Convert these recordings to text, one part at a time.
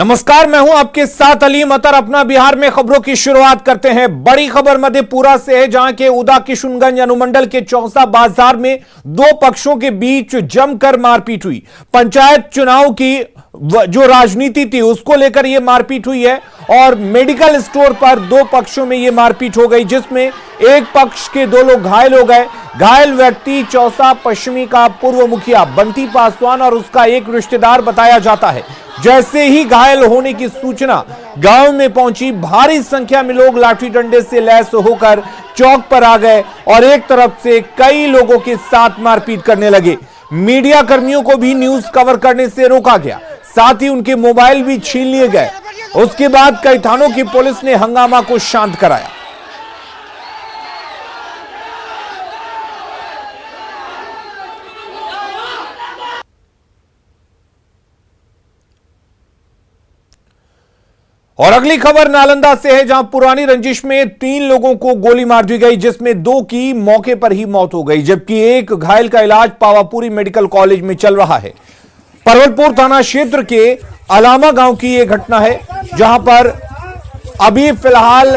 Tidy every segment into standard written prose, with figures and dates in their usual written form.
नमस्कार, मैं हूं आपके साथ अलीम अतर। अपना बिहार में खबरों की शुरुआत करते हैं। बड़ी खबर मधेपुरा से है, जहां के उदा किशुनगंज अनुमंडल के चौसा बाजार में दो पक्षों के बीच जमकर मारपीट हुई। पंचायत चुनाव की जो राजनीति थी उसको लेकर यह मारपीट हुई है और मेडिकल स्टोर पर दो पक्षों में यह मारपीट हो गई, जिसमें एक पक्ष के दो लोग घायल हो गए। घायल व्यक्ति चौसा पश्चिमी का पूर्व मुखिया बंटी पासवान और उसका एक रिश्तेदार बताया जाता है। जैसे ही घायल होने की सूचना गांव में पहुंची, भारी संख्या में लोग लाठी डंडे से लैस होकर चौक पर आ गए और एक तरफ से कई लोगों के साथ मारपीट करने लगे। मीडिया कर्मियों को भी न्यूज कवर करने से रोका गया, साथ ही उनके मोबाइल भी छीन लिए गए। उसके बाद कई थानों की पुलिस ने हंगामा को शांत कराया। और अगली खबर नालंदा से है, जहां पुरानी रंजिश में 3 लोगों को गोली मार दी गई, जिसमें 2 की मौके पर ही मौत हो गई, जबकि एक घायल का इलाज पावापुरी मेडिकल कॉलेज में चल रहा है। परवलपुर थाना क्षेत्र के अलामा गांव की यह घटना है, जहां पर अभी फिलहाल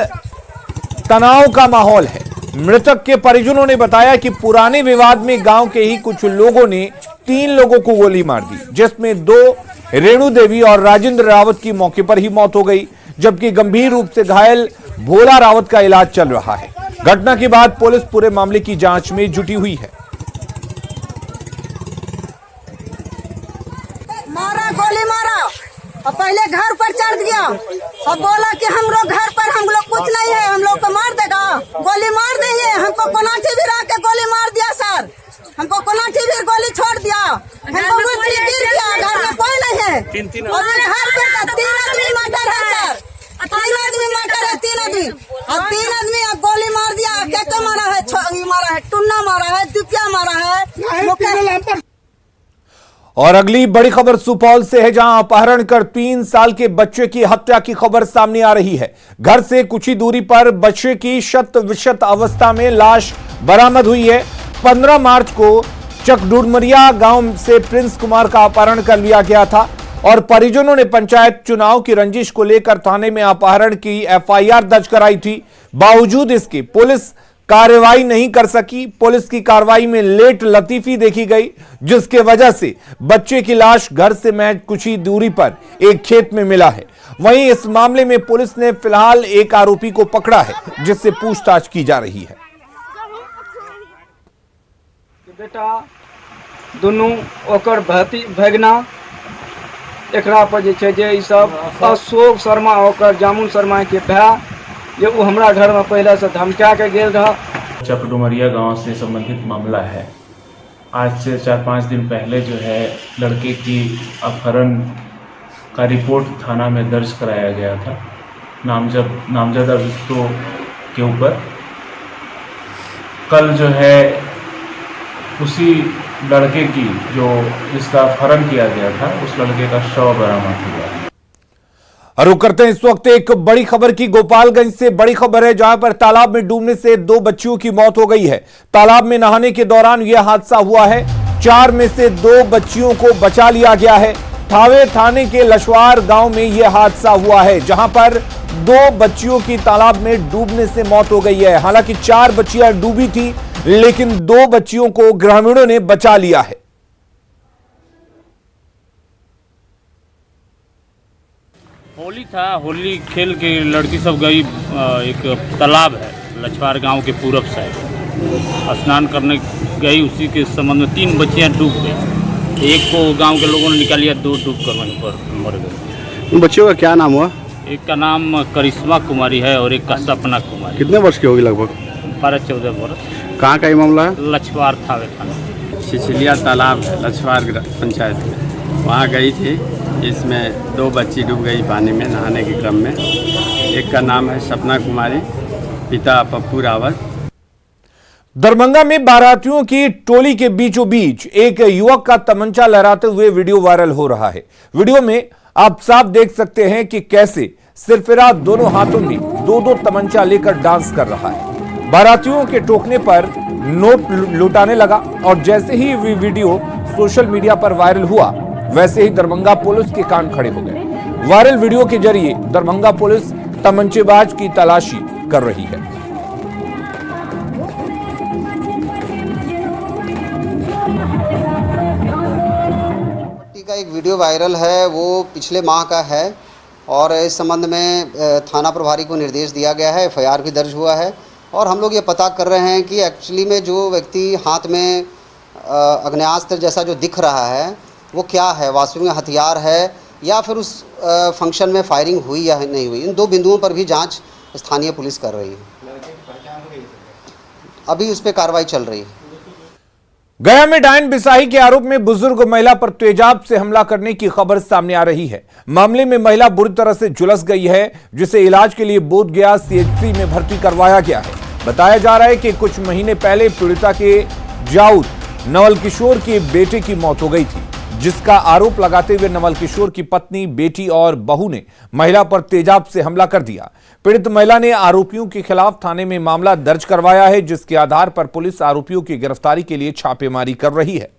तनाव का माहौल है। मृतक के परिजनों ने बताया कि पुराने विवाद में गांव के ही कुछ लोगों ने 3 लोगों को गोली मार दी, जिसमें 2 रेणु देवी और राजेंद्र रावत की मौके पर ही मौत हो गई, जबकि गंभीर रूप से घायल भोला रावत का इलाज चल रहा है। घटना के बाद पुलिस पूरे मामले की जांच में जुटी हुई है। गोली मारा और पहले घर पर चढ़ गया और बोला कि हम लोग घर पर, हम लोग कुछ नहीं है, हम लोग को मार देगा। गोली मार देंगे, हमको कोनाठी भी रख के गोली मार दिया सर, हमको कोनाठी भी गोली छोड़ दिया, हमको गिर गया। घर में कोई नहीं है और घर पे 3 आदमी मर्डर है सर, 3 आदमी मर्डर है, 3 आदमी और 3 आदमी अब गोली मार दिया। क्या मारा है? मारा है, टुन्ना मारा है, दिप्या मारा है। और अगली बड़ी खबर सुपौल से है, जहां अपहरण कर 3 साल के बच्चे की हत्या की खबर सामने आ रही है। घर से कुछ ही दूरी पर बच्चे की शत विशत अवस्था में लाश बरामद हुई है। 15 मार्च को चकडुडमरिया गांव से प्रिंस कुमार का अपहरण कर लिया गया था और परिजनों ने पंचायत चुनाव की रंजिश को लेकर थाने में अपहरण की एफआईआर दर्ज कराई थी। बावजूद इसके पुलिस कार्रवाई नहीं कर सकी। पुलिस की कार्रवाई में लेट लतीफी देखी गई, जिसके वजह से बच्चे की लाश घर से महज कुछ ही दूरी पर एक खेत में मिला है। वहीं इस मामले में पुलिस ने फिलहाल एक आरोपी को पकड़ा है, जिससे पूछताछ की जा रही है। बेटा दुनू ओकर भगना एकरा पर जे छै जे ई सब अशोक शर्मा ओकर जामुन शर्मा के भाई, ये वो हमरा घर में पहले से धमका के गेल रहा। चकडुमरिया गांव से संबंधित मामला है। आज से 4-5 दिन पहले जो है लड़के की अपहरण का रिपोर्ट थाना में दर्ज कराया गया था नामजद अभियुक्तों के ऊपर। कल जो है उसी लड़के की जो जिसका अपहरण किया गया था, उस लड़के का शव बरामद हुआ। रुक करते हैं इस वक्त एक बड़ी खबर की। गोपालगंज से बड़ी खबर है, जहां पर तालाब में डूबने से 2 बच्चियों की मौत हो गई है। तालाब में नहाने के दौरान यह हादसा हुआ है। 4 में से 2 बच्चियों को बचा लिया गया है। थावे थाने के लछवार गांव में यह हादसा हुआ है, जहां पर 2 बच्चियों की तालाब में डूबने से मौत हो गई है। हालांकि 4 बच्चियां डूबी थी, लेकिन 2 बच्चियों को ग्रामीणों ने बचा लिया है। होली था, होली खेल के लड़की सब गई। एक तालाब है लछवार गांव के पूरब साइड, स्नान करने गई। उसी के संबंध में 3 बच्चियां डूब गई। एक को गांव के लोगों ने निकाल लिया, 2 डूब कर वहीं पर मर गए। उन बच्चियों का क्या नाम हुआ? एक का नाम करिश्मा कुमारी है और एक का सपना कुमारी। कितने वर्ष की होगी लगभग? 12-14 वर्ष। कहाँ का ये मामला है? लछवार थावे थाना। छिछलिया तालाब है लछवार पंचायत में, वहाँ गई थी। इसमें 2 बच्ची डूब गई पानी में नहाने के क्रम में। एक का नाम है सपना कुमारी, पिता पप्पू रावत। दरभंगा में बारातियों की टोली के बीचों बीच एक युवक का तमंचा लहराते हुए वीडियो वायरल हो रहा है। वीडियो में आप साफ देख सकते हैं कि कैसे सिरफिरा दोनों हाथों में 2-2 तमंचा लेकर डांस कर रहा है। बारातियों के टोकने पर नोट लुटाने लगा और जैसे ही वीडियो सोशल मीडिया पर वायरल हुआ, वैसे ही दरभंगा पुलिस के कान खड़े हो गए। वायरल वीडियो के जरिए दरभंगा पुलिस तमंचेबाज की तलाशी कर रही है। का एक वीडियो वायरल है, वो पिछले माह का है और इस संबंध में थाना प्रभारी को निर्देश दिया गया है, एफआईआर भी दर्ज हुआ है और हम लोग ये पता कर रहे हैं कि एक्चुअली में जो व्यक्ति हाथ में आग्नेयास्त्र जैसा जो दिख रहा है वो क्या है, वास्तविक में हथियार है या फिर उस फंक्शन में फायरिंग हुई या नहीं हुई। इन दो बिंदुओं पर भी जांच स्थानीय पुलिस कर रही है। अभी उस पर कार्रवाई चल रही है। गया में डायन बिसाही के आरोप में बुजुर्ग महिला पर तेजाब से हमला करने की खबर सामने आ रही है। मामले में महिला बुरी तरह से झुलस गई है, जिसे इलाज के लिए बोधगया सीएचसी में भर्ती करवाया गया है। बताया जा रहा है कि कुछ महीने पहले पीड़िता के जाऊद नवल किशोर के बेटे की मौत हो गई थी, जिसका आरोप लगाते हुए नवल किशोर की पत्नी, बेटी और बहू ने महिला पर तेजाब से हमला कर दिया। पीड़ित महिला ने आरोपियों के खिलाफ थाने में मामला दर्ज करवाया है, जिसके आधार पर पुलिस आरोपियों की गिरफ्तारी के लिए छापेमारी कर रही है।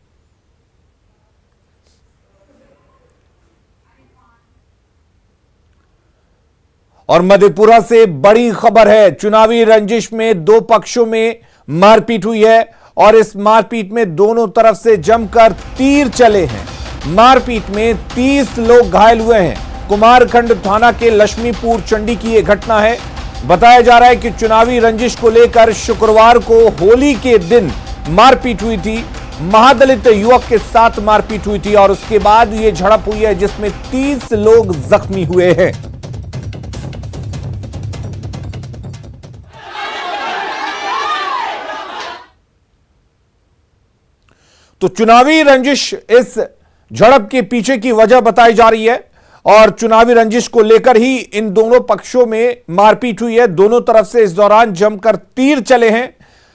और मधेपुरा से बड़ी खबर है। चुनावी रंजिश में दो पक्षों में मारपीट हुई है और इस मारपीट में दोनों तरफ से जमकर तीर चले हैं। मारपीट में 30 लोग घायल हुए हैं। कुमारखंड थाना के लक्ष्मीपुर चंडी की यह घटना है। बताया जा रहा है कि चुनावी रंजिश को लेकर शुक्रवार को होली के दिन मारपीट हुई थी। महादलित युवक के साथ मारपीट हुई थी और उसके बाद यह झड़प हुई है, जिसमें 30 लोग जख्मी हुए हैं। तो चुनावी रंजिश इस झड़प के पीछे की वजह बताई जा रही है और चुनावी रंजिश को लेकर ही इन दोनों पक्षों में मारपीट हुई है। दोनों तरफ से इस दौरान जमकर तीर चले हैं।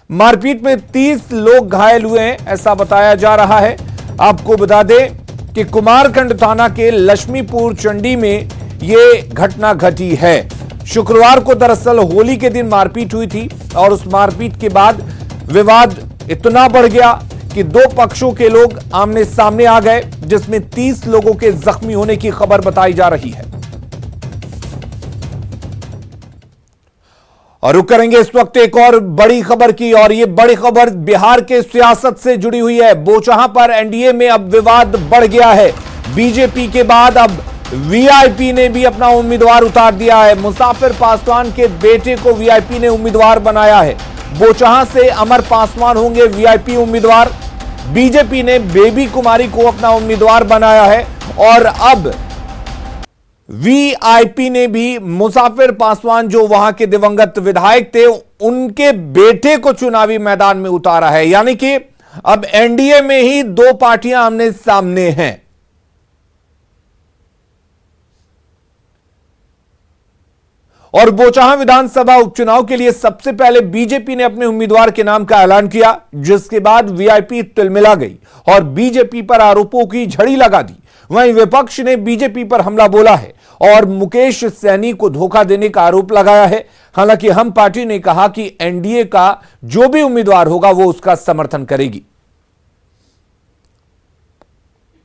मारपीट में 30 लोग घायल हुए हैं, ऐसा बताया जा रहा है। आपको बता दें कि कुमारखंड थाना के लक्ष्मीपुर चंडी में यह घटना घटी है। शुक्रवार को दरअसल होली के दिन मारपीट हुई थी और उस मारपीट के बाद विवाद इतना बढ़ गया कि दो पक्षों के लोग आमने सामने आ गए, जिसमें 30 लोगों के जख्मी होने की खबर बताई जा रही है। और रुक करेंगे इस वक्त एक और बड़ी खबर की, और यह बड़ी खबर बिहार के सियासत से जुड़ी हुई है। बोचहां पर एनडीए में अब विवाद बढ़ गया है। बीजेपी के बाद अब वीआईपी ने भी अपना उम्मीदवार उतार दिया है। मुसाफिर पासवान के बेटे को वीआईपी ने उम्मीदवार बनाया है। बोचहां से अमर पासवान होंगे वीआईपी उम्मीदवार। बीजेपी ने बेबी कुमारी को अपना उम्मीदवार बनाया है और अब वीआईपी ने भी मुसाफिर पासवान, जो वहां के दिवंगत विधायक थे, उनके बेटे को चुनावी मैदान में उतारा है। यानी कि अब एनडीए में ही दो पार्टियां आमने सामने हैं। और बोचहां विधानसभा उपचुनाव के लिए सबसे पहले बीजेपी ने अपने उम्मीदवार के नाम का ऐलान किया, जिसके बाद वीआईपी तिलमिला गई और बीजेपी पर आरोपों की झड़ी लगा दी। वहीं विपक्ष ने बीजेपी पर हमला बोला है और मुकेश सैनी को धोखा देने का आरोप लगाया है। हालांकि हम पार्टी ने कहा कि एनडीए का जो भी उम्मीदवार होगा वो उसका समर्थन करेगी।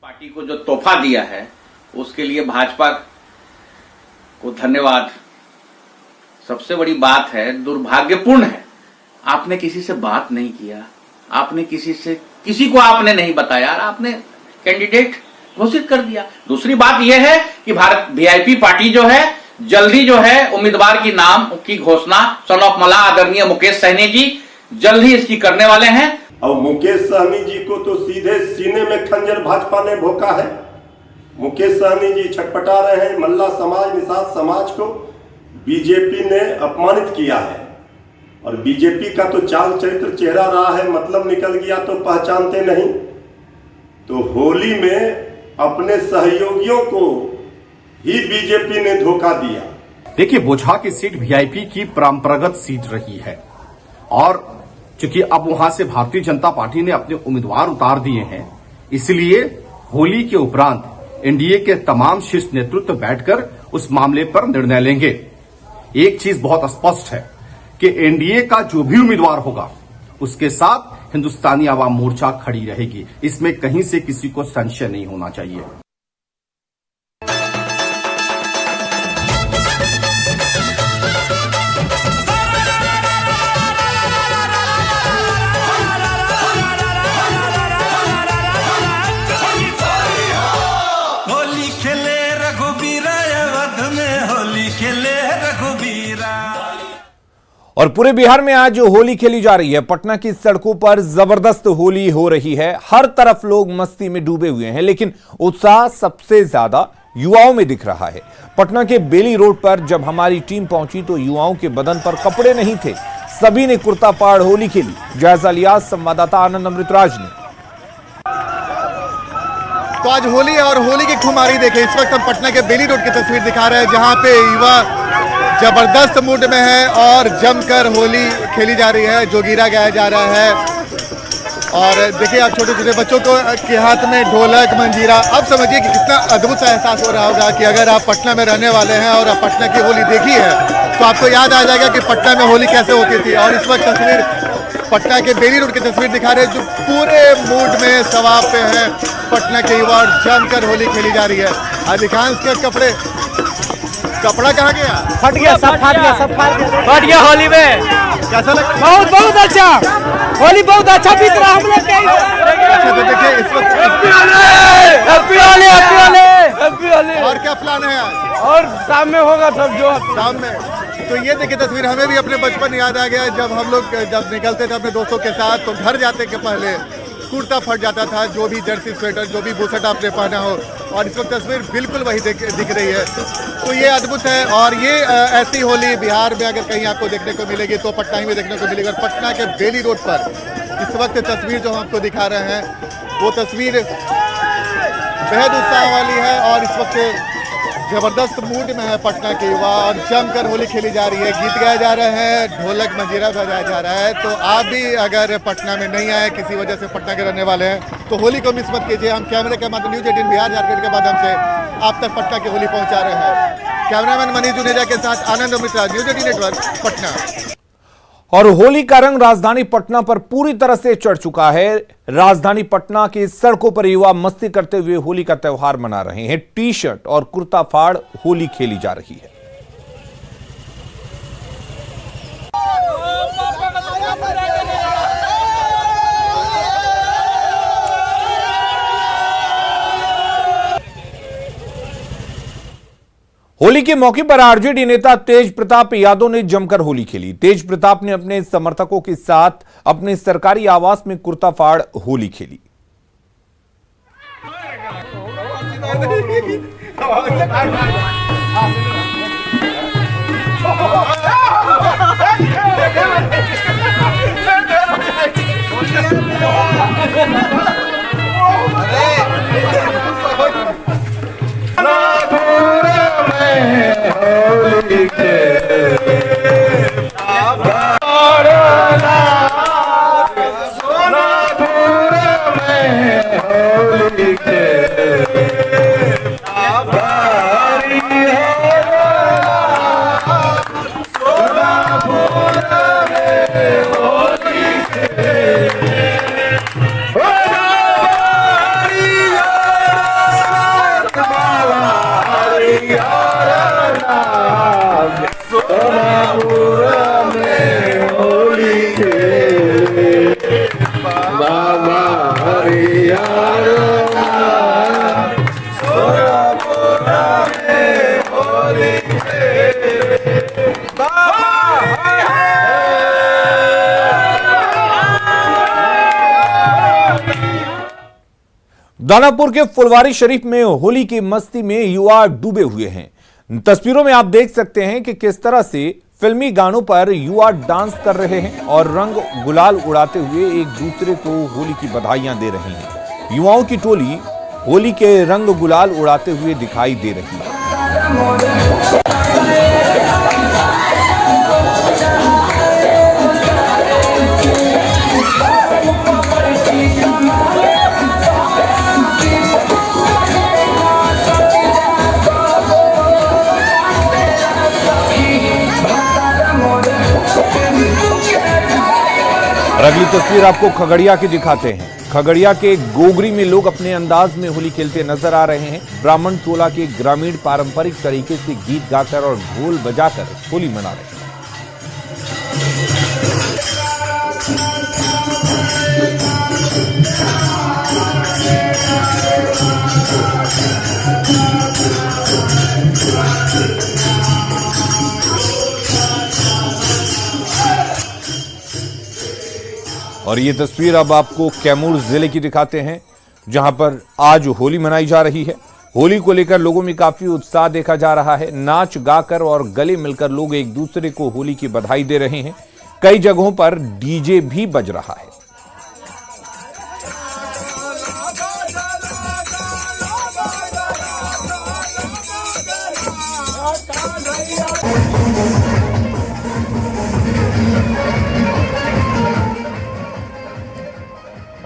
पार्टी को जो तोहफा दिया है उसके लिए भाजपा को धन्यवाद। सबसे बड़ी बात है, दुर्भाग्यपूर्ण है, आपने किसी से बात नहीं किया, आपने किसी को आपने नहीं बताया, आपने कैंडिडेट घोषित कर दिया। दूसरी बात यह है कि भारत वीआईपी पार्टी जो है जल्दी जो है उम्मीदवार की नाम की घोषणा सन ऑफ मला आदरणीय मुकेश सहनी जी जल्द ही इसकी करने वाले हैं। और मुकेश सहनी जी को तो सीधे सीने में खंजर भाजपा ने भोंका है। मुकेश सहनी जी छटपटा रहे हैं। मल्ला समाज, निषाद समाज को बीजेपी ने अपमानित किया है और बीजेपी का तो चाल चरित्र चेहरा रहा है, मतलब निकल गया तो पहचानते नहीं। तो होली में अपने सहयोगियों को ही बीजेपी ने धोखा दिया। देखिए, बोचहां की सीट वीआईपी की परंपरागत सीट रही है और चूंकि अब वहां से भारतीय जनता पार्टी ने अपने उम्मीदवार उतार दिए हैं, इसलिए होली के उपरांत एनडीए के तमाम शीर्ष नेतृत्व बैठकर उस मामले पर निर्णय लेंगे। एक चीज बहुत स्पष्ट है कि एनडीए का जो भी उम्मीदवार होगा उसके साथ हिंदुस्तानी आवाम मोर्चा खड़ी रहेगी। इसमें कहीं से किसी को संशय नहीं होना चाहिए। और पूरे बिहार में आज होली खेली जा रही है। पटना की सड़कों पर जबरदस्त होली हो रही है। हर तरफ लोग मस्ती में डूबे हुए हैं, लेकिन उत्साह सबसे ज्यादा युवाओं में दिख रहा है। पटना के बेली रोड पर जब हमारी टीम पहुंची तो युवाओं के बदन पर कपड़े नहीं थे, सभी ने कुर्ता फाड़ होली खेली। जायजा लिया संवाददाता आनंद अमृतराज ने। तो आज होली है और होली की खुमारी देखें। इस वक्त हम पटना के बेली रोड की तस्वीर दिखा रहे हैं, जहां पे युवा जबरदस्त मूड में है और जमकर होली खेली जा रही है, जोगीरा गाया जा रहा है। और देखिए आप छोटे छोटे बच्चों को के हाथ में ढोलक मंजीरा। अब समझिए कि कितना अद्भुत सा एहसास हो रहा होगा कि अगर आप पटना में रहने वाले हैं और आप पटना की होली देखी है तो आपको याद आ जाएगा कि पटना में होली कैसे होती थी। और इस वक्त तस्वीर पटना के बेली रोड की तस्वीर दिखा रहे हैं, जो पूरे मूड में सवाब पे हैं। पटना के युवा जमकर होली खेली जा रही है। अधिकांश के कपड़ा कहाँ गया? फट गया, सब फट गया, सब फट गया होली में। कैसा लगा? बहुत बहुत अच्छा होली, बहुत अच्छा बीत रहा हम लोग। अच्छा तो देखिए इस वक्त happy Holi, happy Holi, happy Holi. और क्या प्लान है आज? और शाम में होगा सब, जो शाम में। तो ये देखिए तस्वीर, हमें भी अपने बचपन याद आ गया। जब हम लोग निकलते थे अपने दोस्तों के साथ तो घर जाते के पहले कुर्ता फट जाता था, जो भी जर्सी स्वेटर, जो भी बुशर्ट आपने पहना हो। और इस वक्त तस्वीर बिल्कुल वही दिख रही है। तो ये अद्भुत है। और ये ऐसी होली बिहार में अगर कहीं आपको देखने को मिलेगी तो पटना ही में देखने को मिलेगी। और पटना के बेली रोड पर इस वक्त तस्वीर जो हम आपको दिखा रहे हैं वो तस्वीर बेहद उत्साह वाली है। और इस वक्त जबरदस्त मूड में है पटना के युवा और जमकर होली खेली जा रही है। गीत गाए जा रहे हैं, ढोलक मंजीरा बजाया जा रहा है। तो आप भी अगर पटना में नहीं आए, किसी वजह से पटना के रहने वाले हैं, तो होली को मिस मत कीजिए। हम कैमरे के माध्यम न्यूज़ 18 बिहार झारखंड के माध्यम से आप तक पटना की होली पहुंचा रहे हैं। कैमरामैन मनीष जुनेजा के साथ आनंद अमृतराज, न्यूज़ 18 नेटवर्क, पटना। और होली का रंग राजधानी पटना पर पूरी तरह से चढ़ चुका है। राजधानी पटना की सड़कों पर युवा मस्ती करते हुए होली का त्यौहार मना रहे हैं। टी शर्ट और कुर्ता फाड़ होली खेली जा रही है। होली के मौके पर आरजेडी नेता तेज प्रताप यादव ने जमकर होली खेली। तेज प्रताप ने अपने समर्थकों के साथ अपने सरकारी आवास में कुर्ता फाड़ होली खेली। दानापुर के फुलवारी शरीफ में होली की मस्ती में युवा डूबे हुए हैं। तस्वीरों में आप देख सकते हैं कि किस तरह से फिल्मी गानों पर युवा डांस कर रहे हैं और रंग गुलाल उड़ाते हुए एक दूसरे को होली की बधाइयां दे रहे हैं। युवाओं की टोली होली के रंग गुलाल उड़ाते हुए दिखाई दे रही है। और अगली तस्वीर आपको खगड़िया की दिखाते हैं। खगड़िया के गोगरी में लोग अपने अंदाज में होली खेलते नजर आ रहे हैं। ब्राह्मण टोला के ग्रामीण पारंपरिक तरीके से गीत गाकर और ढोल बजाकर होली मना रहे हैं। और ये तस्वीर अब आपको कैमूर जिले की दिखाते हैं, जहां पर आज होली मनाई जा रही है। होली को लेकर लोगों में काफी उत्साह देखा जा रहा है। नाच गाकर और गले मिलकर लोग एक दूसरे को होली की बधाई दे रहे हैं। कई जगहों पर डीजे भी बज रहा है।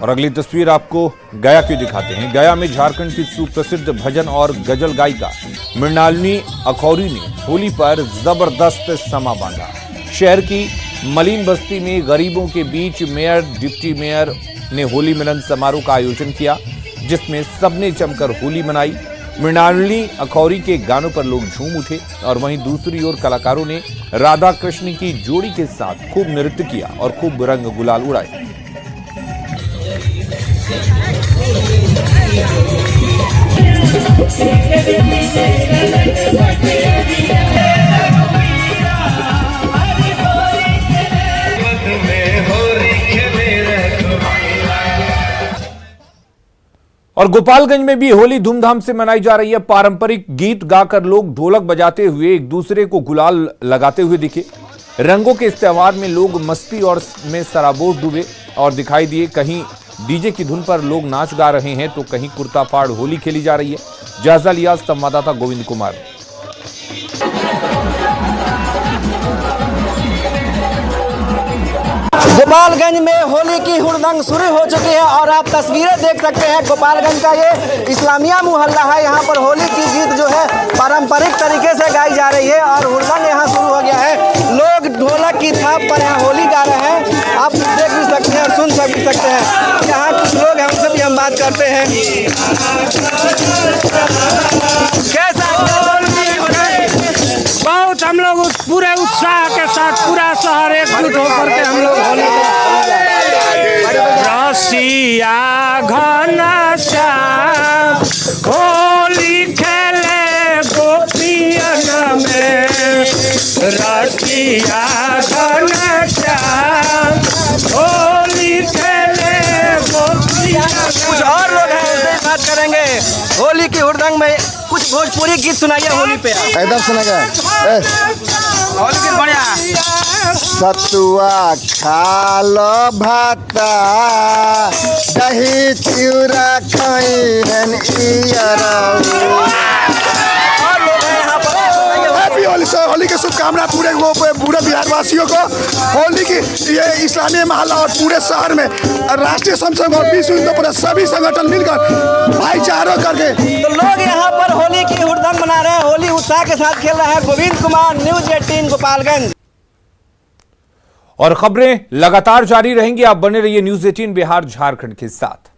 और अगली तस्वीर आपको गया की दिखाते हैं। गया में झारखंड की सुप्रसिद्ध भजन और गजल गायिका मृणालिनी अखौरी ने होली पर जबरदस्त समा बांधा। शहर की मलिन बस्ती में गरीबों के बीच मेयर, डिप्टी मेयर ने होली मिलन समारोह का आयोजन किया, जिसमें सबने जमकर होली मनाई। मृणालिनी अखौरी के गानों पर लोग झूम उठे और वहीं दूसरी ओर कलाकारों ने राधा कृष्ण की जोड़ी के साथ खूब नृत्य किया और खूब रंग गुलाल उड़ाए। और गोपालगंज में भी होली धूमधाम से मनाई जा रही है। पारंपरिक गीत गाकर लोग ढोलक बजाते हुए एक दूसरे को गुलाल लगाते हुए दिखे। रंगों के इस त्योहार में लोग मस्ती और में सराबोर डूबे और दिखाई दिए। कहीं डीजे की धुन पर लोग नाच गा रहे हैं तो कहीं कुर्ता फाड़ होली खेली जा रही है। जायजा लिया संवाददाता गोविंद कुमार। गोपालगंज में होली की हुड़दंग शुरू हो चुकी है और आप तस्वीरें देख सकते हैं। गोपालगंज का ये इस्लामिया मोहल्ला है। यहाँ पर होली की गीत जो है पारंपरिक तरीके से गाई जा रही है और हुड़दंग यहाँ शुरू हो गया है। लोग ढोलक की थाप पर यहाँ होली गा रहे हैं। आप देख भी सकते हैं और सुन भी सकते हैं। यहाँ कुछ लोग हैं, उनसे भी हम बात करते हैं। कैसा बहुत हम लोग पूरे उत्साह के साथ पूरा शहर एकजुट होकर के हम लोग होली रसिया घनश्याम होली खेले गोपियन में रसिया घनश्याम होली खेले गोपियन। कुछ और लोग हैं, उनसे बात करेंगे। होली की हुड़दंग में कुछ भोजपुरी गीत सुनाइए होली पे। एकदम सुनेगा होली गीत बढ़िया। सतुआ खालो भाता दही चिउरा खैरन हैप्पी होली। होली की शुभकामना पूरे बिहारवासियों को। होली की ये इस्लामी महल्ला और पूरे शहर में राष्ट्रीय संघ और विश्व हिंदू परिषद सभी संगठन मिलकर भाईचारा करके तो लोग यहाँ पर होली की हुड़दंग मना रहे हैं। होली उत्साह के साथ खेल रहे हैं। गोविंद कुमार, न्यूज़ 18 गोपालगंज। और खबरें लगातार जारी रहेंगी। आप बने रहिए न्यूज़ 18 बिहार झारखंड के साथ।